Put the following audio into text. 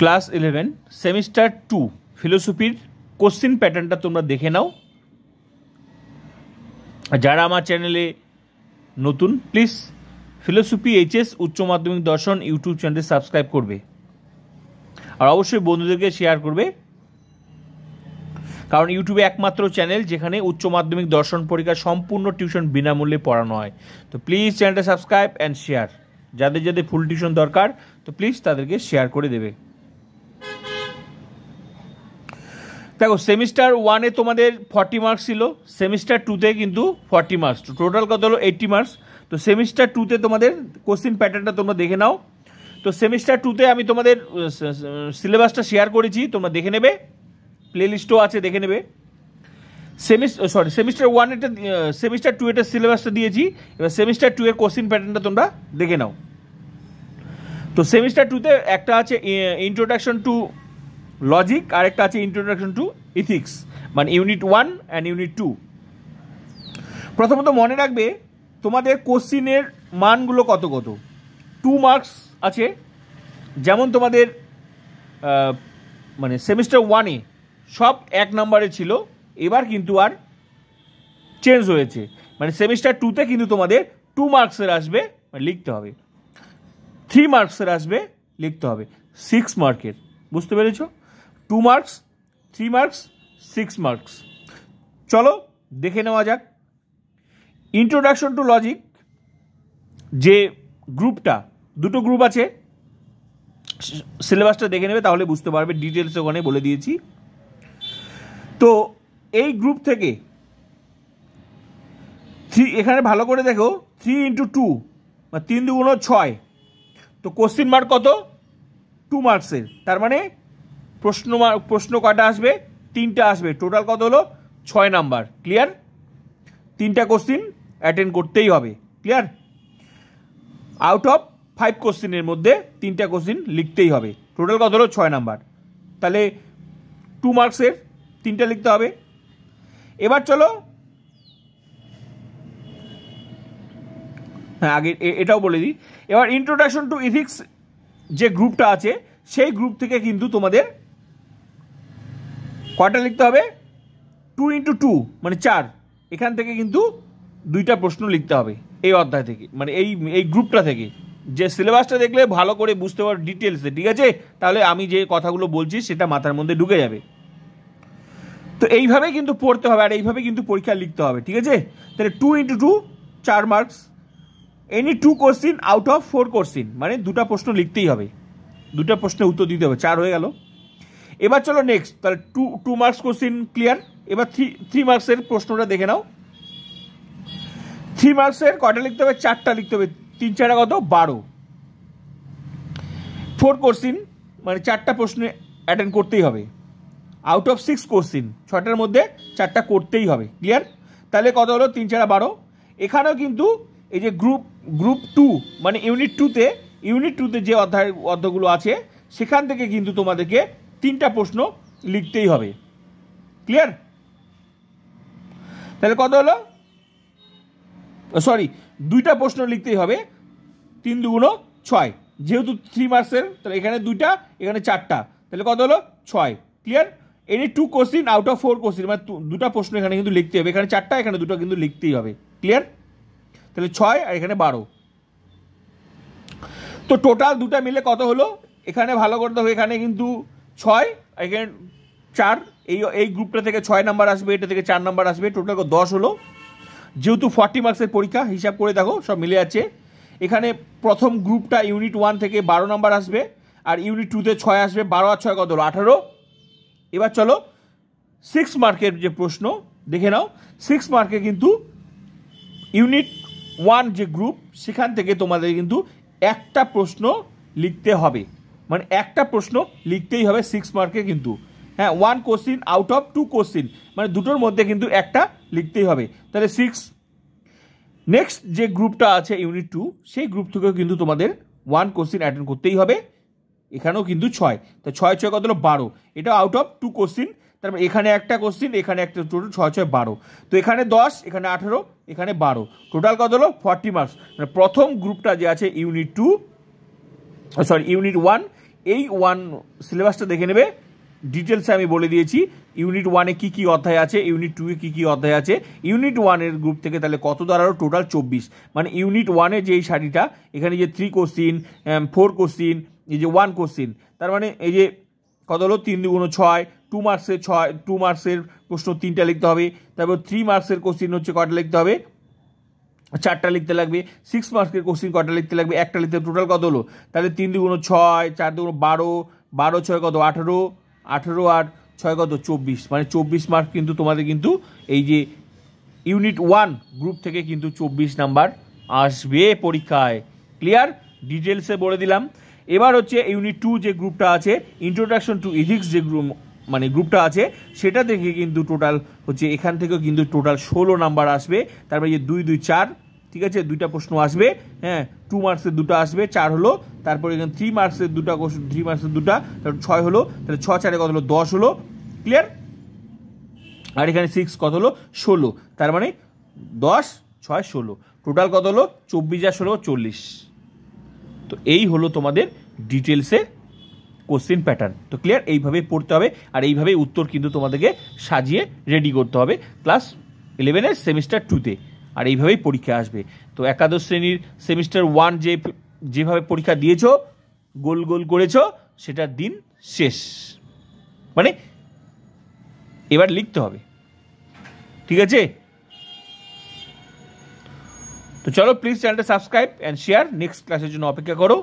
Class 11 semester 2 ফিলোসফির question প্যাটার্নটা তোমরা দেখে নাও। যারা আমার চ্যানেলে নতুন প্লিজ ফিলোসফি এইচএস উচ্চ মাধ্যমিক দর্শন ইউটিউব চ্যানেলে সাবস্ক্রাইব করবে আর অবশ্যই বন্ধুদেরকে শেয়ার করবে, কারণ ইউটিউবে একমাত্র চ্যানেল যেখানে উচ্চ মাধ্যমিক দর্শন পরীক্ষা সম্পূর্ণ টিউশন বিনামূল্যে পড়ানো হয়। তো প্লিজ চ্যানেলটা সাবস্ক্রাইব অ্যান্ড শেয়ার। যাদের যাদের ফুল টিউশন দরকার তো প্লিজ তাদেরকে শেয়ার করে দেবে। দেখো, সেমিস্টার 1-এ তোমাদের 40 মার্কস ছিল, সেমিস্টার 2-তে কিন্তু 40 মার্কস, টোটাল কত হলো 80 মার্কস। তো সেমিস্টার 2-তে তোমাদের কোশ্চিন প্যাটার্নটা তোমরা দেখে নাও। তো সেমিস্টার 2-তে আমি তোমাদের সিলেবাসটা শেয়ার করেছি, তোমরা দেখে নেবে, প্লেলিস্টও আছে, দেখে নেবে। সেমিস্টার 1-এটা সেমিস্টার 2-এটা সিলেবাসটা দিয়েছি, এবার সেমিস্টার 2-এর কোশ্চিন প্যাটার্নটা তোমরা দেখে নাও। তো সেমিস্টার 2-তে একটা আছে ইন্ট্রোডাকশন টু লজিক, আর একটা আছে ইন্ট্রোডাকশন টু ইথিক্স, মানে ইউনিট 1 অ্যান্ড ইউনিট 2। প্রথমত মনে রাখবে তোমাদের কোশ্চিনের মানগুলো কত কত। 2 মার্কস আছে, যেমন তোমাদের মানে সেমিস্টার 1-এ সব 1 নম্বরে ছিল, এবার কিন্তু আর চেঞ্জ হয়েছে, মানে সেমিস্টার 2-তে কিন্তু তোমাদের 2 মার্কসের আসবে, মানে লিখতে হবে, 3 মার্কসের আসবে, লিখতে হবে 6 মার্কের। বুঝতে পেরেছ? 2 মার্কস, 3 মার্কস, 6 মার্কস। চলো দেখে নেওয়া যাক। ইন্ট্রোডাকশন টু লজিক যে গ্রুপটা, দুটো গ্রুপ আছে, সিলেবাসটা দেখে নেবে তাহলে বুঝতে পারবে, ডিটেলস ওখানে বলে দিয়েছি। তো এই গ্রুপ থেকে এখানে ভালো করে দেখো, 3 × 2 মানে 3 × 2 = 6। তো কোশ্চিন মার্ক কত? 2 মার্কসের, তার মানে প্রশ্ন কয়টা আসবে? 3টা আসবে, টোটাল কত হলো? 6 নাম্বার। ক্লিয়ার? 3টা কোশ্চিন অ্যাটেন্ড করতেই হবে। ক্লিয়ার? আউট অফ 5 কোশ্চিনের মধ্যে 3টা কোশ্চিন লিখতেই হবে, টোটাল কত হলো? 6 নাম্বার। তাহলে 2 মার্কসের 3টা লিখতে হবে। এবার চলো, হ্যাঁ আগে এটাও বলে দিই। এবার ইন্ট্রোডাকশন টু ইথিক্স যে গ্রুপটা আছে সেই গ্রুপ থেকে কিন্তু তোমাদের কয়টা লিখতে হবে? 2 × 2 মানে 4। এখান থেকে কিন্তু 2টা প্রশ্ন লিখতে হবে এই অধ্যায় থেকে, মানে এই গ্রুপটা থেকে। যে সিলেবাসটা দেখলে ভালো করে বুঝতে পারো ডিটেলসে, ঠিক আছে? তাহলে আমি যে কথাগুলো বলছি সেটা মাথার মধ্যে ঢুকে যাবে। তো এইভাবেই কিন্তু পড়তে হবে আর এইভাবে কিন্তু পরীক্ষা লিখতে হবে, ঠিক আছে? তাহলে 2 × 2 4 marks, any 2 question out of 4 question, মানে 2টা প্রশ্ন লিখতেই হবে, 2টা প্রশ্নের উত্তর দিতে হবে, 4 হয়ে গেল। এবার চলো নেক্সট, তাহলে 2 মার্কস কোশ্চিন ক্লিয়ার। এবার 3 মার্কসের প্রশ্নটা দেখে নাও। 3 মার্কসের কয়টা লিখতে হবে? 4টা লিখতে হবে, 3 × 4 কত? 12। 4 কোশ্চিন মানে 4টা প্রশ্ন অ্যাটেন্ড করতেই হবে, আউট অফ 6 কোশ্চিন, 6টার মধ্যে 4টা করতেই হবে। ক্লিয়ার? তাহলে কত হলো? 3 × 4 12। এখানেও কিন্তু এই যে গ্রুপ 2 মানে ইউনিট 2তে যে অধ্যায়গুলো আছে সেখান থেকে কিন্তু তোমাদেরকে 3টা প্রশ্ন লিখতেই হবে। ক্লিয়ার? তাহলে কত হলো? 2টা প্রশ্ন লিখতেই হবে, 3 × 2 = 6। যেহেতু 3 মার্কসের, তাহলে এখানে 2টা, এখানে 4টা, তাহলে কত হলো? 6। Clear? Any 2 question out of 4 question, মানে 2টা প্রশ্ন এখানে কিন্তু লিখতে হবে, এখানে 4টা, এখানে 2টা কিন্তু লিখতেই হবে। ক্লিয়ার? তাহলে 6 আর এখানে 12। তো টোটাল 2টা মিলে কত হলো? এখানে ভালো করে দেখো, এখানে কিন্তু 6 আর এখানে 4, এই গ্রুপটা থেকে 6 নাম্বার আসবে, এটা থেকে 4 নাম্বার আসবে, টোটাল 10 হলো। যেহেতু 40 মার্কসের পরীক্ষা, হিসাব করে দেখো সব মিলে আছে। এখানে প্রথম গ্রুপটা ইউনিট 1 থেকে 12 নাম্বার আসবে, আর ইউনিট 2-তে 6 আসবে, 12 আর 6 কত হলো? 18। এবার চলো 6 মার্কের যে প্রশ্ন দেখে নাও। 6 মার্কে কিন্তু ইউনিট 1 যে গ্রুপ সেখান থেকে তোমাদের কিন্তু একটা প্রশ্ন লিখতে হবে, মানে একটা প্রশ্ন লিখতেই হবে 6 মার্কে কিন্তু। হ্যাঁ, 1 কোশ্চিন আউট অফ 2 কোশ্চিন, মানে দুটোর মধ্যে কিন্তু একটা লিখতেই হবে। তাহলে 6। নেক্সট যে গ্রুপটা আছে ইউনিট 2, সেই গ্রুপ থেকেও কিন্তু তোমাদের 1 কোশ্চিন অ্যাটেন্ড করতেই হবে, এখানেও কিন্তু 6। তো 6 × 6 কত হলো? 12। এটা আউট অফ 2 কোশ্চিন, তারপর এখানে একটা কোশ্চিন, এখানে একটা, টোটাল 6 × 6 = 12। তো এখানে 10, এখানে 18, এখানে 12, টোটাল কত হলো? 40 মার্কস। মানে প্রথম গ্রুপটা যে আছে ইউনিট 1, এই সিলেবাসটা দেখে নেবে, ডিটেলসে আমি বলে দিয়েছি ইউনিট 1-এ কী কী অধ্যায় আছে, ইউনিট 2-এ কী কী অধ্যায় আছে। ইউনিট 1-এর গ্রুপ থেকে তাহলে কত দাঁড়ালো, টোটাল 24। মানে ইউনিট 1-এ যেই সারিটা, এখানে যে 3 কোশ্চিন, 4 কোশ্চিন, এই যে 1 কোশ্চিন, তার মানে এই যে কত হলো, 3 × 6, 2 মার্কসের প্রশ্ন 3টা লিখতে হবে। তারপর 3 মার্কসের কোশ্চিন হচ্ছে কটা লিখতে হবে, 4টা লিখতে লাগবে। 6 মার্কের কোশ্চিন কটা লিখতে লাগবে, 1টা লিখতে। টোটাল কত হলো, তাহলে 3 × 6, 4 × 12, 12 6 কত 18, 18 আর 6 কত 24। মানে 24 মার্ক কিন্তু তোমাদের কিন্তু এই যে ইউনিট 1 গ্রুপ থেকে কিন্তু 24 নাম্বার আসবে পরীক্ষায়। ক্লিয়ার? ডিটেলসে বলে দিলাম। এবার হচ্ছে ইউনিট 2 যে গ্রুপটা আছে, ইন্ট্রোডাকশন টু ইথিক্স যে গ্রুপটা আছে, সেটা থেকে কিন্তু টোটাল হচ্ছে এখান থেকেও কিন্তু টোটাল 16 নাম্বার আসবে। তারপরে যে 2 2 4, ঠিক আছে, 2টা প্রশ্ন আসবে, হ্যাঁ, 2 মার্কসের 2টা আসবে, 4 হলো। তারপরে এখানে 3 মার্কসের 2টা কোশ্চেন, 3 মার্কসের 2টা, তারপর 6 হলো, তাহলে 6 4 কত হলো 10 হলো। ক্লিয়ার? আর এখানে 6 কত হলো 16, তার মানে 10 6 16, টোটাল কত হলো 24 আর 16 40। তো এই হলো তোমাদের ডিটেলসে কোশ্চেন প্যাটার্ন। তো ক্লিয়ার? এইভাবে পড়তে হবে আর এইভাবে উত্তর কিন্তু তোমাদেরকে সাজিয়ে রেডি করতে হবে ক্লাস 11-এর সেমিস্টার 2-তে। আর এইভাবেই পরীক্ষা আসবে। তো একাদশ শ্রেণীর সেমিস্টার 1 যেভাবে পরীক্ষা দিয়েছো, গোল গোল করেছো, সেটার দিন শেষ। মানে এবার লিখতে হবে, ঠিক আছে? তো চলো, প্লিজ চ্যানেলটা সাবস্ক্রাইব অ্যান্ড শেয়ার। নেক্সট ক্লাসের জন্য অপেক্ষা করো।